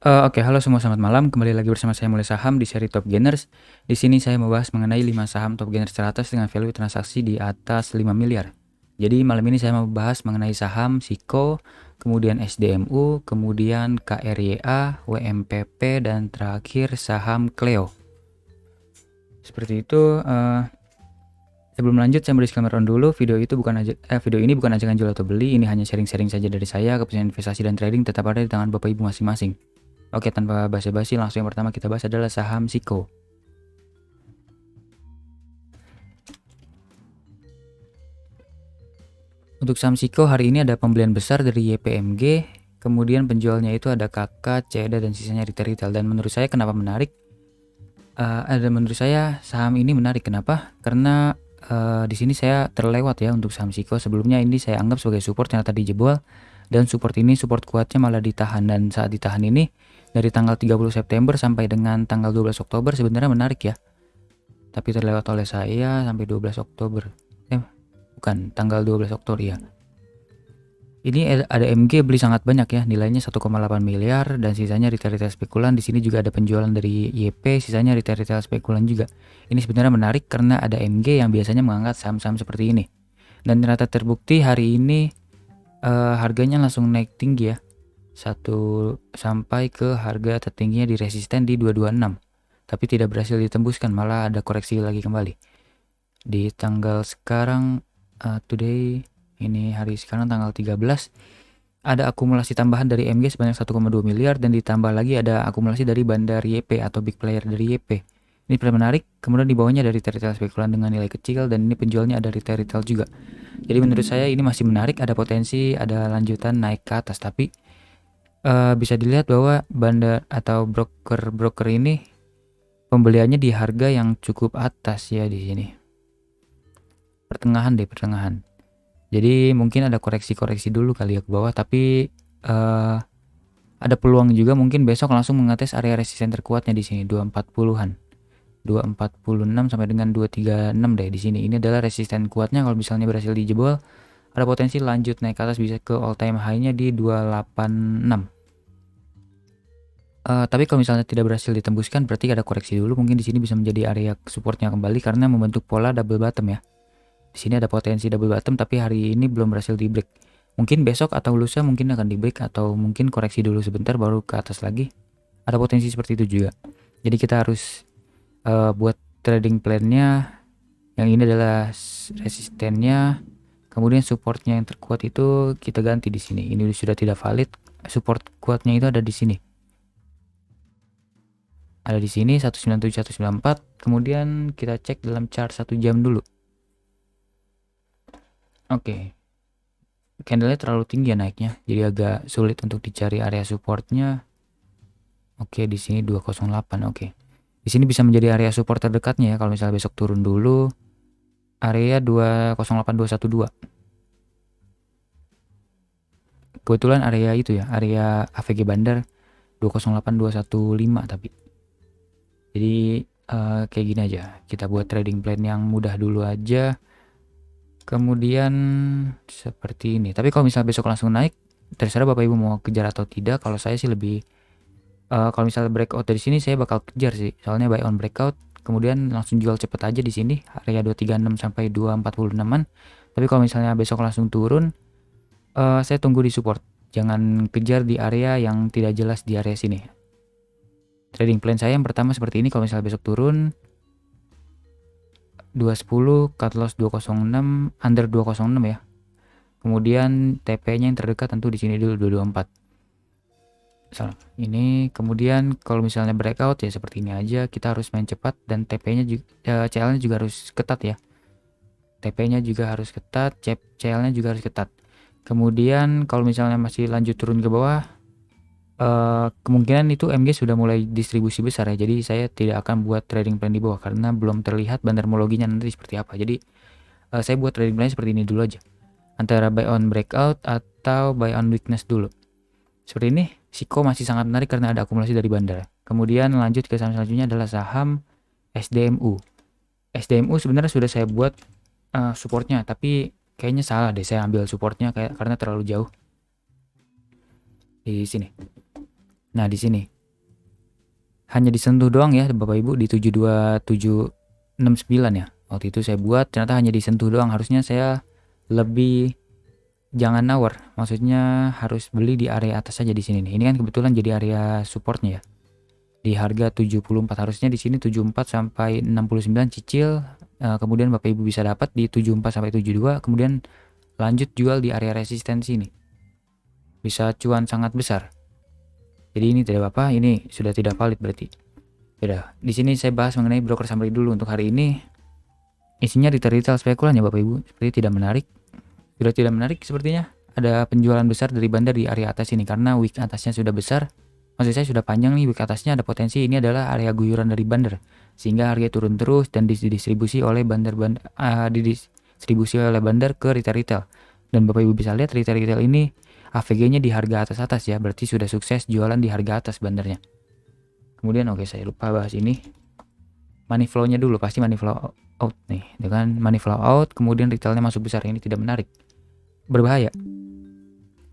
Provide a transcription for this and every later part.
Oke, halo semua, selamat malam. Kembali lagi bersama saya Mulai Saham di seri Top Gainers. Di sini saya membahas mengenai 5 saham Top Gainers 100 dengan value transaksi di atas 5 miliar. Jadi malam ini saya mau bahas mengenai saham Siko, kemudian SDMU, kemudian KRYA, WMPP, dan terakhir saham Cleo. Seperti itu. Sebelum lanjut, saya mau disclaimer dulu. Video ini bukan ajakan jual atau beli. Ini hanya sharing-sharing saja dari saya. Keputusan investasi dan trading tetap ada di tangan Bapak Ibu masing-masing. Oke, tanpa basa-basi, langsung yang pertama kita bahas adalah saham Siko. Untuk saham Siko hari ini ada pembelian besar dari YPMG, kemudian penjualnya itu ada KK, CEDA, dan sisanya retail. Dan menurut saya kenapa menarik? Menurut saya saham ini menarik. Kenapa? Karena di sini saya terlewat ya untuk saham Siko. Sebelumnya ini saya anggap sebagai support yang tadi jebol, dan support kuatnya malah ditahan, dan saat ditahan ini dari tanggal 30 September sampai dengan tanggal 12 Oktober sebenarnya menarik ya. Tapi terlewat oleh saya sampai 12 Oktober. Bukan, tanggal 12 Oktober ya. Ini ada MG beli sangat banyak ya, nilainya 1,8 miliar dan sisanya retail spekulan. Di sini juga ada penjualan dari YP, sisanya retail spekulan juga. Ini sebenarnya menarik karena ada MG yang biasanya mengangkat saham-saham seperti ini. Dan ternyata terbukti hari ini harganya langsung naik tinggi ya. Sampai ke harga tertingginya di resisten di 226. Tapi tidak berhasil ditembuskan, malah ada koreksi lagi kembali. Di tanggal sekarang today, ini hari sekarang tanggal 13, ada akumulasi tambahan dari MG sebanyak 1,2 miliar dan ditambah lagi ada akumulasi dari bandar YP atau big player dari YP. Ini paling menarik. Kemudian di bawahnya dari retail spekulan dengan nilai kecil, dan ini penjualnya ada retail juga. Jadi menurut saya ini masih menarik, ada potensi, ada lanjutan naik ke atas. Tapi bisa dilihat bahwa bandar atau broker ini pembeliannya di harga yang cukup atas ya di sini. Pertengahan. Jadi mungkin ada koreksi dulu kali ya ke bawah, tapi ada peluang juga mungkin besok langsung mengetes area resisten terkuatnya di sini 240-an. 246 sampai dengan 236 deh di sini. Ini adalah resisten kuatnya. Kalau misalnya berhasil dijebol, ada potensi lanjut naik ke atas, bisa ke all time high-nya di 286. Tapi kalau misalnya tidak berhasil ditembuskan, berarti ada koreksi dulu. Mungkin di sini bisa menjadi area supportnya kembali karena membentuk pola double bottom ya. Di sini ada potensi double bottom, tapi hari ini belum berhasil di break. Mungkin besok atau lusa mungkin akan di break, atau mungkin koreksi dulu sebentar baru ke atas lagi. Ada potensi seperti itu juga. Jadi kita harus buat trading plan-nya. Yang ini adalah resistennya, kemudian supportnya yang terkuat itu kita ganti di sini. Ini sudah tidak valid. Support kuatnya itu ada di sini. Ada di sini 197 194. Kemudian kita cek dalam chart 1 jam dulu. Oke. Candlenya terlalu tinggi ya naiknya, jadi agak sulit untuk dicari area supportnya. Oke, di sini 208. Oke. Di sini bisa menjadi area support terdekatnya ya kalau misalnya besok turun dulu. Area 208212. Kebetulan area itu ya, area AVG Bandar 208215 tapi. Jadi kayak gini aja. Kita buat trading plan yang mudah dulu aja. Kemudian seperti ini. Tapi kalau misalnya besok langsung naik, terserah Bapak Ibu mau kejar atau tidak. Kalau saya sih lebih kalau misalnya breakout dari sini saya bakal kejar sih. Soalnya buy on breakout, kemudian langsung jual cepet aja di sini area 236 sampai 246-an. Tapi kalau misalnya besok langsung turun, saya tunggu di support. Jangan kejar di area yang tidak jelas di area sini. Trading plan saya yang pertama seperti ini. Kalau misalnya besok turun 210, cut loss 206, under 206 ya. Kemudian TP-nya yang terdekat tentu di sini dulu 224. Ini kemudian kalau misalnya breakout ya seperti ini aja, kita harus main cepat, dan TP-nya juga CL-nya juga harus ketat ya. TP-nya juga harus ketat, CL-nya juga harus ketat. Kemudian kalau misalnya masih lanjut turun ke bawah, kemungkinan itu MG sudah mulai distribusi besar ya. Jadi saya tidak akan buat trading plan di bawah karena belum terlihat bandarmologinya nanti seperti apa. Jadi saya buat trading plan seperti ini dulu aja, antara buy on breakout atau buy on weakness dulu. Seperti ini. Siko masih sangat menarik karena ada akumulasi dari bandar. Kemudian lanjut ke saham selanjutnya adalah saham SDMU. SDMU sebenarnya sudah saya buat supportnya, tapi kayaknya salah deh saya ambil supportnya karena terlalu jauh di sini. Nah di sini hanya disentuh doang ya Bapak Ibu di 72769 ya. Waktu itu saya buat ternyata hanya disentuh doang. Harusnya saya lebih jangan nawar. Maksudnya harus beli di area atas saja di sini nih. Ini kan kebetulan jadi area supportnya ya. Di harga 74 harusnya di sini 74 sampai 69 cicil. Kemudian Bapak Ibu bisa dapat di 74 sampai 72, kemudian lanjut jual di area resistensi ini. Bisa cuan sangat besar. Jadi ini tidak apa-apa, ini sudah tidak valid berarti. Beda. Di sini saya bahas mengenai broker summary dulu untuk hari ini. Isinya retail spekulan ya Bapak Ibu. Seperti tidak menarik. Sudah tidak menarik sepertinya. Ada penjualan besar dari bandar di area atas ini karena wick atasnya sudah besar. Maksud saya sudah panjang nih wick atasnya, ada potensi ini adalah area guyuran dari bandar. Sehingga harga turun terus dan didistribusi oleh bandar ke retail. Dan Bapak Ibu bisa lihat retail ini AVG-nya di harga atas ya, berarti sudah sukses jualan di harga atas bandarnya. Kemudian saya lupa bahas ini. Money flow-nya dulu, pasti money flow out nih, dengan money flow out, kemudian retailnya masuk besar, ini tidak menarik. Berbahaya.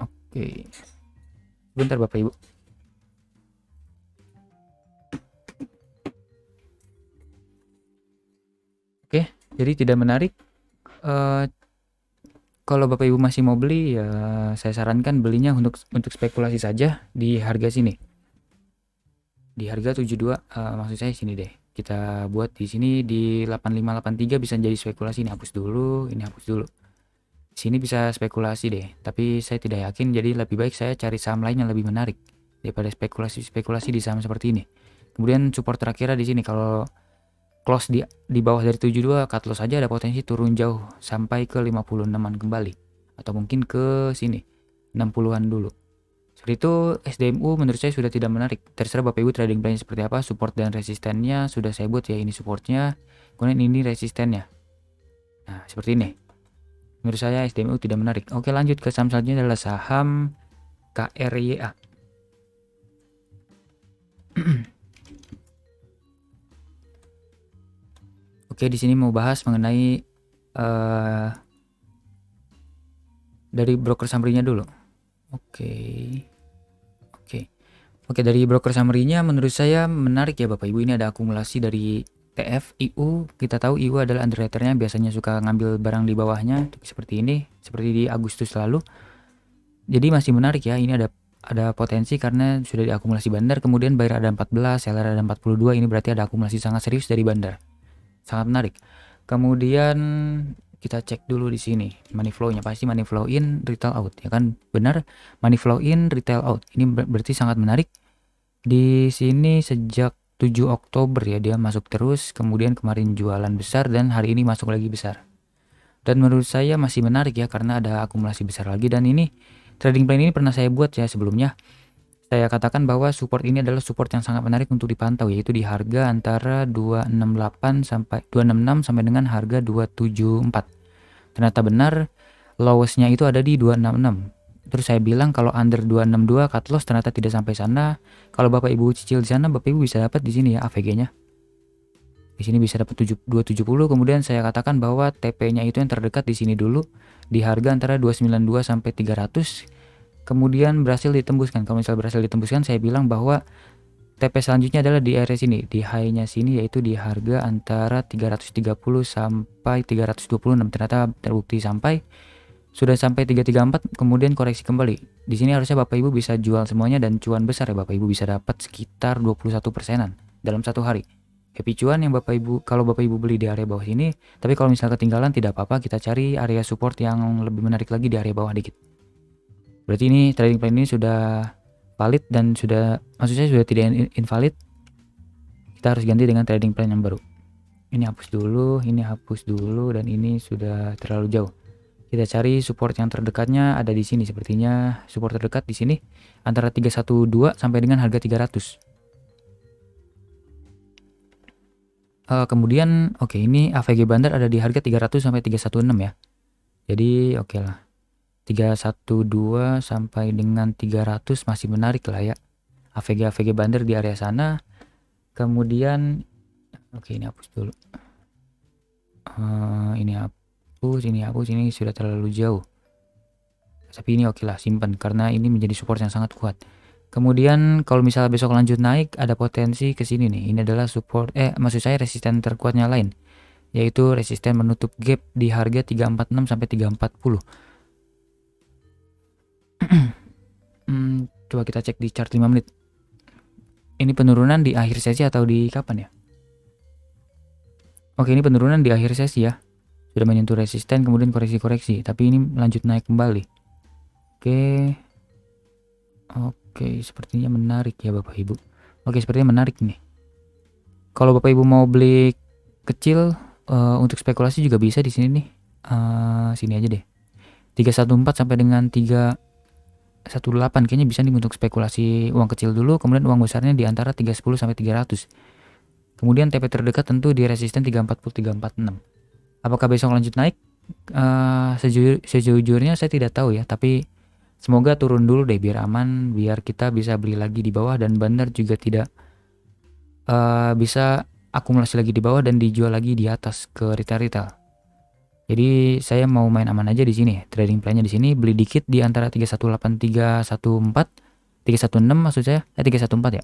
Oke. Bentar Bapak Ibu. Oke, jadi tidak menarik. Kalau Bapak Ibu masih mau beli ya saya sarankan belinya untuk spekulasi saja di harga sini. Di harga 72 maksud saya sini deh. Kita buat di sini di 8583 bisa jadi spekulasi. Ini hapus dulu, ini hapus dulu. Di sini bisa spekulasi deh, tapi saya tidak yakin, jadi lebih baik saya cari saham lain yang lebih menarik daripada spekulasi di saham seperti ini. Kemudian support terakhir di sini kalau close di bawah dari 72, cut loss saja ada potensi turun jauh sampai ke 56-an kembali atau mungkin ke sini 60-an dulu. Seperti itu. SDMU menurut saya sudah tidak menarik. Terserah Bapak Ibu trading plan seperti apa. Support dan resistennya sudah saya buat ya, ini supportnya, kemudian ini resistennya. Nah, seperti ini. Menurut saya SDMU tidak menarik. Oke, lanjut ke saham selanjutnya adalah saham KRYA. Oke, di sini mau bahas mengenai dari broker summary-nya dulu. Oke, dari broker summary-nya menurut saya menarik ya Bapak Ibu. Ini ada akumulasi dari TF, IU. Kita tahu IU adalah underwriter-nya, biasanya suka ngambil barang di bawahnya seperti ini, seperti di Agustus lalu. Jadi masih menarik ya. Ini ada potensi karena sudah diakumulasi bandar, kemudian buyer ada 14, seller ada 42. Ini berarti ada akumulasi sangat serius dari bandar. Sangat menarik. Kemudian kita cek dulu di sini money flow-nya, pasti money flow in, retail out ya kan, benar, money flow in, retail out. Ini berarti sangat menarik. Di sini sejak 7 Oktober ya dia masuk terus, kemudian kemarin jualan besar dan hari ini masuk lagi besar. Dan menurut saya masih menarik ya karena ada akumulasi besar lagi, dan ini trading plan ini pernah saya buat ya sebelumnya. Saya katakan bahwa support ini adalah support yang sangat menarik untuk dipantau, yaitu di harga antara 268 sampai 266 sampai dengan harga 274. Ternyata benar, lowest-nya itu ada di 266. Terus saya bilang kalau under 262 cut loss, ternyata tidak sampai sana. Kalau Bapak Ibu cicil di sana, Bapak Ibu bisa dapat di sini ya AVG-nya. Di sini bisa dapat 270. Kemudian saya katakan bahwa TP-nya itu yang terdekat di sini dulu di harga antara 292 sampai 300. Kemudian berhasil ditembuskan. Kalau misal berhasil ditembuskan, saya bilang bahwa TP selanjutnya adalah di area sini, di high-nya sini, yaitu di harga antara 330 sampai 326. Ternyata terbukti sudah sampai 334, kemudian koreksi kembali. Di sini harusnya Bapak Ibu bisa jual semuanya dan cuan besar ya. Bapak Ibu bisa dapat sekitar 21%-an dalam satu hari. Happy cuan yang Bapak Ibu kalau Bapak Ibu beli di area bawah ini. Tapi kalau misal ketinggalan tidak apa-apa, kita cari area support yang lebih menarik lagi di area bawah dikit. Berarti ini trading plan ini sudah valid dan maksud saya sudah tidak invalid. Kita harus ganti dengan trading plan yang baru. Ini hapus dulu, dan ini sudah terlalu jauh. Kita cari support yang terdekatnya ada di sini sepertinya. Support terdekat di sini antara 312 sampai dengan harga 300. Kemudian ini AVG bandar ada di harga 300 sampai 316 ya. Jadi oke lah. 312 sampai dengan 300 masih menarik lah ya. AVG bandar di area sana. Kemudian ini hapus dulu. Ini hapus, ini sudah terlalu jauh. Tapi ini oke lah, simpan karena ini menjadi support yang sangat kuat. Kemudian kalau misalnya besok lanjut naik, ada potensi ke sini nih. Ini adalah support, maksud saya resisten terkuatnya lain, yaitu resisten menutup gap di harga 346 sampai 340. Coba kita cek di chart 5 menit. Ini penurunan di akhir sesi atau di kapan ya? Oke, ini penurunan di akhir sesi ya. Sudah menyentuh resisten, kemudian koreksi-koreksi, tapi ini lanjut naik kembali. Oke, sepertinya menarik ya Bapak Ibu. Oke, sepertinya menarik nih. Kalau Bapak Ibu mau beli kecil untuk spekulasi juga bisa di sini nih. Sini aja deh. 314 sampai dengan 318 kayaknya bisa nih untuk spekulasi uang kecil dulu, kemudian uang besarnya di antara 310 sampai 300. Kemudian TP terdekat tentu di resisten 340 346. Apakah besok lanjut naik? Sejujurnya saya tidak tahu ya, tapi semoga turun dulu deh biar aman, biar kita bisa beli lagi di bawah dan benar juga tidak bisa akumulasi lagi di bawah dan dijual lagi di atas ke retail. Jadi saya mau main aman aja di sini. Trading plan-nya di sini beli dikit di antara 318 316 maksud saya, 314 ya.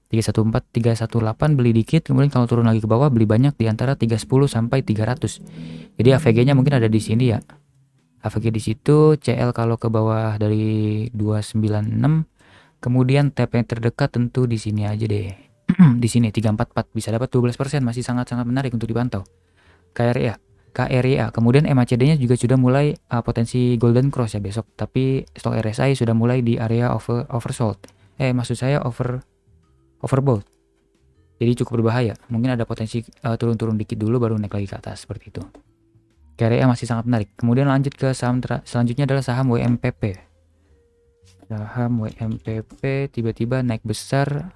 314 318 beli dikit, kemudian kalau turun lagi ke bawah beli banyak di antara 310 sampai 300. Jadi AVG-nya mungkin ada di sini ya. AVG di situ, CL kalau ke bawah dari 296, kemudian TP terdekat tentu di sini aja deh. Di sini 344 bisa dapat 12%, masih sangat-sangat menarik untuk dipantau. KRYA, kemudian MACD-nya juga sudah mulai potensi golden cross ya besok, tapi stok RSI sudah mulai di area oversold. Maksud saya overbought. Jadi cukup berbahaya. Mungkin ada potensi turun-turun dikit dulu baru naik lagi ke atas seperti itu. KRYA masih sangat menarik. Kemudian lanjut ke saham selanjutnya adalah saham WMPP. Saham WMPP tiba-tiba naik besar.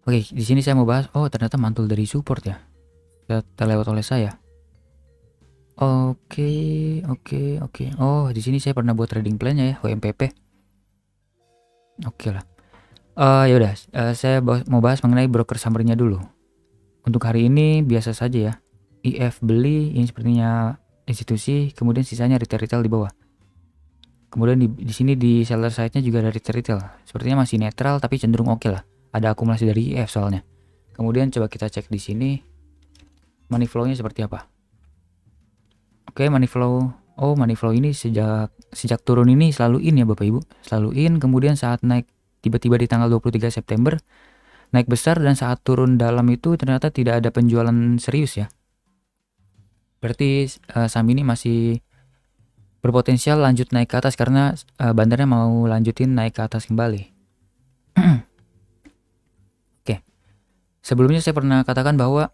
Oke, di sini saya mau bahas. Oh, ternyata mantul dari support ya. Terlewat oleh saya. Oke. Oh, di sini saya pernah buat trading plan-nya ya, WMPP. Oke lah. Ya udah, saya mau bahas mengenai broker summary-nya dulu. Untuk hari ini biasa saja ya. IF beli, ini sepertinya institusi, kemudian sisanya retail di bawah. Kemudian di sini di seller side-nya juga ada retail. Sepertinya masih netral tapi cenderung oke lah. Ada akumulasi dari IF soalnya. Kemudian coba kita cek di sini money flow-nya seperti apa. Oke, money flow. Oh, money flow ini sejak turun ini selalu in ya Bapak Ibu. Selalu in, kemudian saat naik tiba-tiba di tanggal 23 September naik besar, dan saat turun dalam itu ternyata tidak ada penjualan serius ya. Berarti saham ini masih berpotensial lanjut naik ke atas karena bandarnya mau lanjutin naik ke atas kembali. Oke. Sebelumnya saya pernah katakan bahwa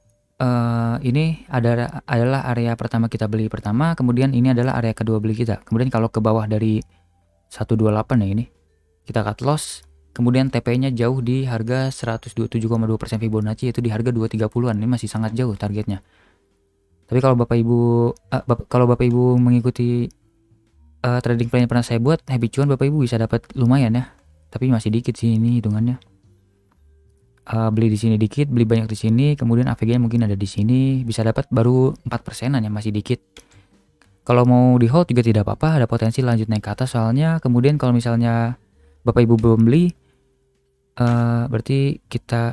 ini adalah area pertama kita beli pertama, kemudian ini adalah area kedua beli kita. Kemudian kalau ke bawah dari 128 ya ini, kita cut loss, kemudian TP-nya jauh di harga 127,2% Fibonacci, yaitu di harga 230-an. Ini masih sangat jauh targetnya. Tapi kalau Bapak Ibu mengikuti trading plan yang pernah saya buat, habit cuan Bapak Ibu bisa dapat lumayan ya. Tapi masih dikit sih ini hitungannya. Beli di sini dikit, beli banyak di sini, kemudian AVG mungkin ada di sini, bisa dapat baru 4%-an ya, masih dikit. Kalau mau di hold juga tidak apa-apa, ada potensi lanjut naik ke atas soalnya. Kemudian kalau misalnya Bapak Ibu belum beli, berarti kita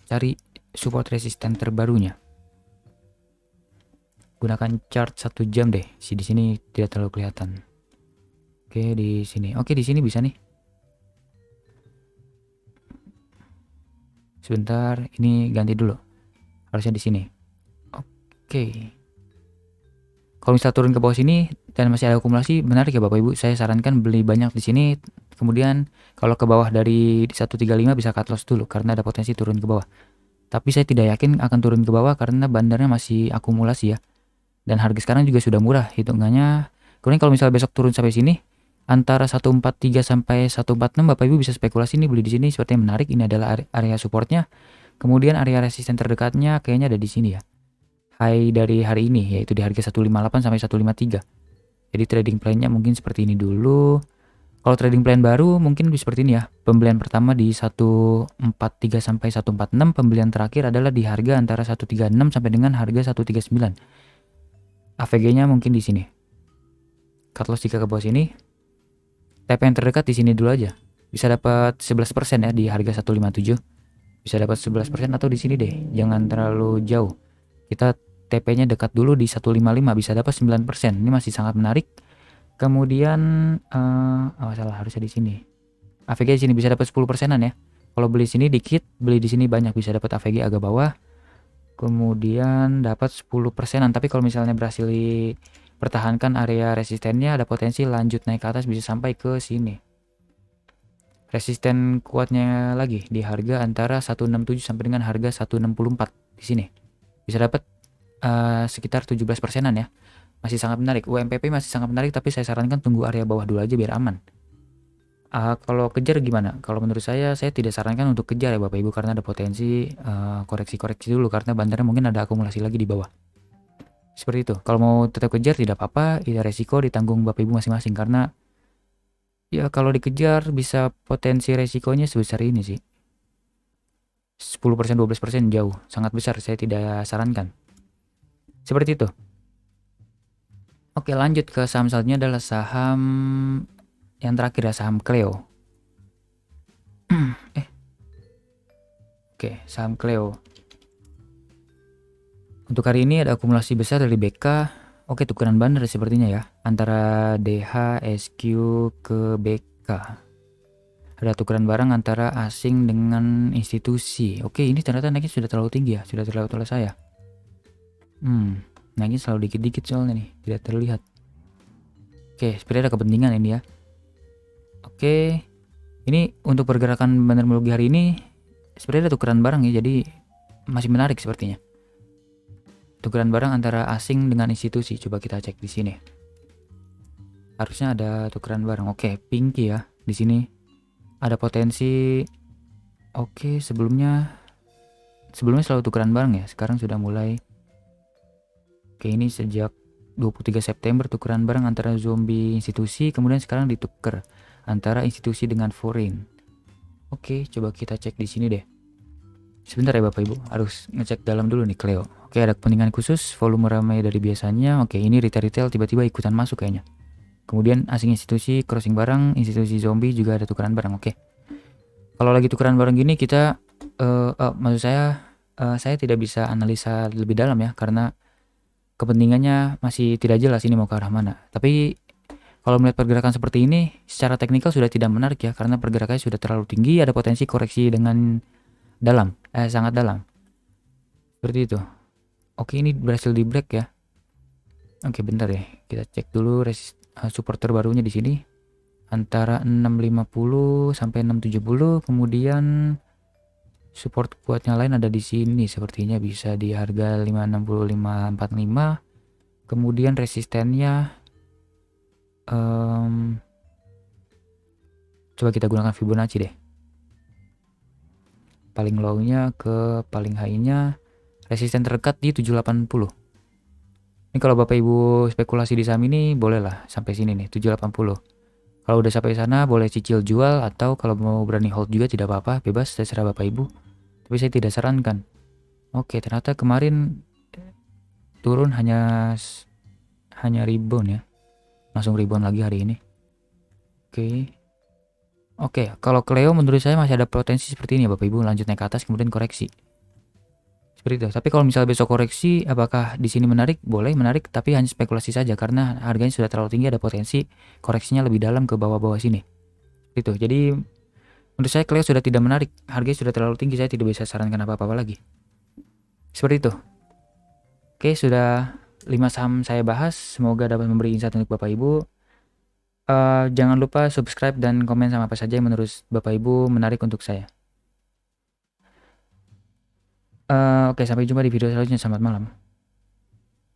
cari support resisten terbarunya. Gunakan chart 1 jam deh. Di sini tidak terlalu kelihatan. Oke, di sini. Oke, di sini bisa nih. Sebentar, ini ganti dulu. Harusnya di sini. Oke. Kalau misalnya turun ke bawah sini dan masih ada akumulasi, menarik ya Bapak Ibu. Saya sarankan beli banyak di sini. Kemudian kalau ke bawah dari 135 bisa cut loss dulu karena ada potensi turun ke bawah. Tapi saya tidak yakin akan turun ke bawah karena bandarnya masih akumulasi ya. Dan harga sekarang juga sudah murah hitungannya. Kemudian kalau misalnya besok turun sampai sini, antara 143 sampai 146 Bapak Ibu bisa spekulasi nih beli di sini, sepertinya menarik. Ini adalah area supportnya. Kemudian area resisten terdekatnya kayaknya ada di sini ya. High dari hari ini yaitu di harga 158 sampai 153. Jadi trading plan-nya mungkin seperti ini dulu. Kalau trading plan baru mungkin seperti ini ya. Pembelian pertama di 143 sampai 146, pembelian terakhir adalah di harga antara 136 sampai dengan harga 139. AVG-nya mungkin di sini. cut loss jika ke bawah sini. TP yang terdekat di sini dulu aja. Bisa dapat 11% ya di harga 157. Bisa dapat 11% atau di sini deh. Jangan terlalu jauh. Kita TP-nya dekat dulu di 155, bisa dapat 9%. Ini masih sangat menarik. Kemudian salah, harusnya di sini. AVG di sini bisa dapat 10%-an ya. Kalau beli sini dikit, beli di sini banyak, bisa dapat AVG agak bawah. Kemudian dapat 10%-an, tapi kalau misalnya berhasil pertahankan area resistennya, ada potensi lanjut naik ke atas bisa sampai ke sini. Resisten kuatnya lagi di harga antara 167 sampai dengan harga 164 di sini. Bisa dapat sekitar 17%-an ya. Masih sangat menarik. UMPP masih sangat menarik, tapi saya sarankan tunggu area bawah dulu aja biar aman. Kalau kejar gimana? Kalau menurut saya tidak sarankan untuk kejar ya Bapak Ibu, karena ada potensi koreksi-koreksi dulu karena bandarnya mungkin ada akumulasi lagi di bawah. Seperti itu. Kalau mau tetap kejar tidak apa-apa, ya resiko ditanggung Bapak Ibu masing-masing, karena ya kalau dikejar bisa potensi resikonya sebesar ini sih. 10% 12% jauh, sangat besar, saya tidak sarankan. Seperti itu. Oke, lanjut ke saham selanjutnya adalah saham yang terakhir ya, saham Cleo. Oke, saham Cleo. Untuk hari ini ada akumulasi besar dari BK. Oke, tukeran bandar sepertinya ya, antara DH, SQ ke BK. Ada tukeran barang antara asing dengan institusi. Oke, ini ternyata naiknya sudah terlalu tinggi ya, sudah terlalu oleh saya. Naiknya selalu dikit-dikit soalnya nih, tidak terlihat. Oke, seperti ada kepentingan ini ya. Oke, ini untuk pergerakan bandar melugi hari ini seperti ada tukeran barang ya, jadi masih menarik sepertinya. Tukeran barang antara asing dengan institusi. Coba kita cek di sini. Harusnya ada tukeran barang. Oke, Pinky ya. Di sini ada potensi. Oke, sebelumnya selalu tukeran barang ya. Sekarang sudah mulai. Oke, ini sejak 23 September tukeran barang antara zombie institusi, kemudian sekarang dituker antara institusi dengan foreign. Oke, coba kita cek di sini deh. Sebentar ya Bapak Ibu, harus ngecek dalam dulu nih Cleo. Oke, ada kepentingan khusus, volume ramai dari biasanya. Oke, ini retail tiba-tiba ikutan masuk kayaknya. Kemudian asing institusi, crossing barang, institusi zombie juga ada tukeran barang. Oke. Kalau lagi tukeran barang gini kita maksud saya tidak bisa analisa lebih dalam ya, karena kepentingannya masih tidak jelas ini mau ke arah mana. Tapi kalau melihat pergerakan seperti ini secara teknikal sudah tidak menarik ya, karena pergerakannya sudah terlalu tinggi, ada potensi koreksi dengan dalam, sangat dalam. Seperti itu. Oke, ini berhasil di break ya. Oke, bentar ya. Kita cek dulu support terbarunya di sini. Antara 650 sampai 670, kemudian support kuatnya lain ada di sini sepertinya, bisa di harga 565.45. Kemudian resistennya coba kita gunakan Fibonacci deh. Paling low-nya ke paling high-nya, resisten terdekat di 780. Ini kalau Bapak Ibu spekulasi di saham ini bolehlah sampai sini nih, 780. Kalau udah sampai sana boleh cicil jual, atau kalau mau berani hold juga tidak apa-apa, bebas terserah Bapak Ibu. Tapi saya tidak sarankan. Oke, ternyata kemarin turun hanya rebound ya. Langsung rebound lagi hari ini. Oke, kalau Cleo menurut saya masih ada potensi seperti ini ya Bapak Ibu, lanjut naik ke atas kemudian koreksi. Seperti itu. Tapi kalau misalnya besok koreksi, apakah di sini menarik? Boleh menarik, tapi hanya spekulasi saja karena harganya sudah terlalu tinggi, ada potensi koreksinya lebih dalam ke bawah-bawah sini. Gitu. Jadi menurut saya Cleo sudah tidak menarik, harganya sudah terlalu tinggi, saya tidak bisa sarankan apa-apa lagi. Seperti itu. Oke, sudah 5 saham saya bahas, semoga dapat memberi insight untuk Bapak Ibu. Jangan lupa subscribe dan komen sama apa saja yang menurut Bapak Ibu menarik untuk saya. Oke, sampai jumpa di video selanjutnya. Selamat malam.